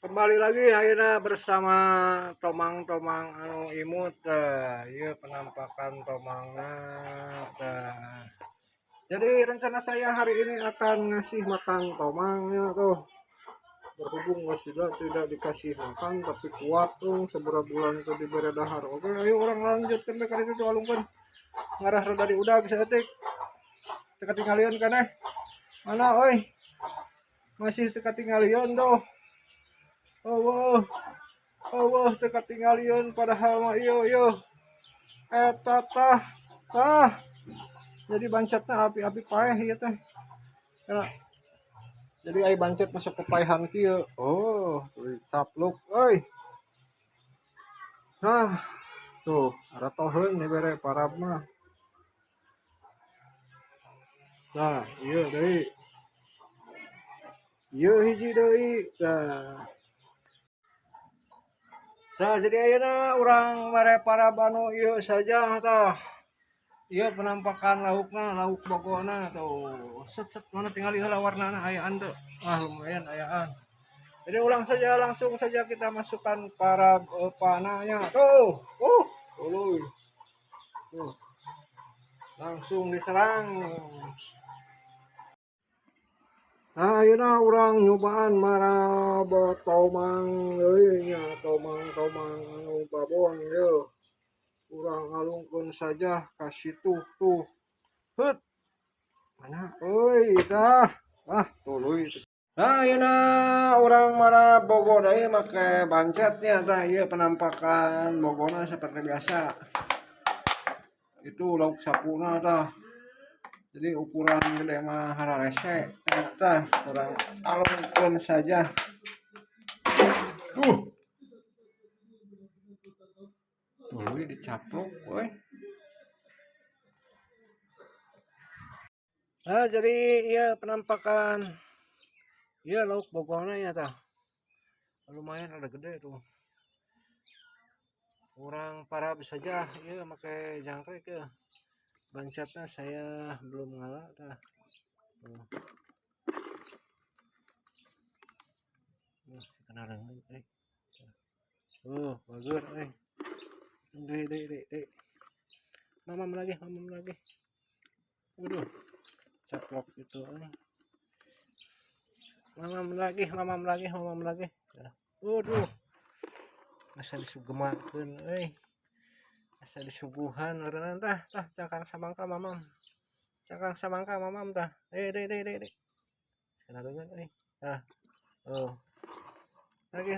Kembali lagi ayeuna bersama tomang-tomang anu imut ieu penampakan tomangna tah. Jadi rencana saya hari ini akan ngasih makan tomangnya tuh. Berhubung tidak dikasih makan tapi kuat tuh seberapa bulan itu diberi dahar. Oke, ayo orang lanjutkan ke kali itu alungkeun. Ngarah dari udag saeutik. Teu katinggalian kana. Mana oi? Masih teu katinggalian tuh. Oh, Allah teu katinggalian padahal mah ieu eta tah jadi bancetna api-api paeh ieu teh ya. Jadi ai bancet masuk kepaehan kieu tuluy capluk euy. Nah tuh aratoheun dibere parab mah. Nah ieu deui ieu hiji deui tah jadi ayeuna urang mere parab anu ieu saja tah. Iya penampakan laukna lauk bogona tuh set mana tinggal heula warnana ayaan tuh lumayan ayaan. Jadi ulang saja langsung saja kita masukkan para panahnya tuh tuluy tuh langsung diserang. Nah ayeuna urang nyobaan marab tomang deui nya tomang anu babon ieu. Urang ngalungkeun saja ka situ tuh. Hut. Mana euy tah. Tuluy. Nah ayeuna urang marab bogo deui make bancetnya tah ieu penampakan bogona seperti biasa. Itu lauk sapuna tah. Jadi ukuran gede mah hararese tah urang alungkeun saja. Tuluy dicaplok we. Nah jadi iya penampakan iya lauk bogona ya tah. Lumayan ada gede tuh. Kurang parah saja iya pakai jangkrik ya. Bancatnya saya belum ngalah tah. Kenalan bagus deh. Mamam lagi. Waduh. Caplok itu mamam lagi. Waduh. Asa disugemakeun asa disuguhan eureun tah cangkang samangka mamam. Tah. Deh. Kenalan tah. Lagi.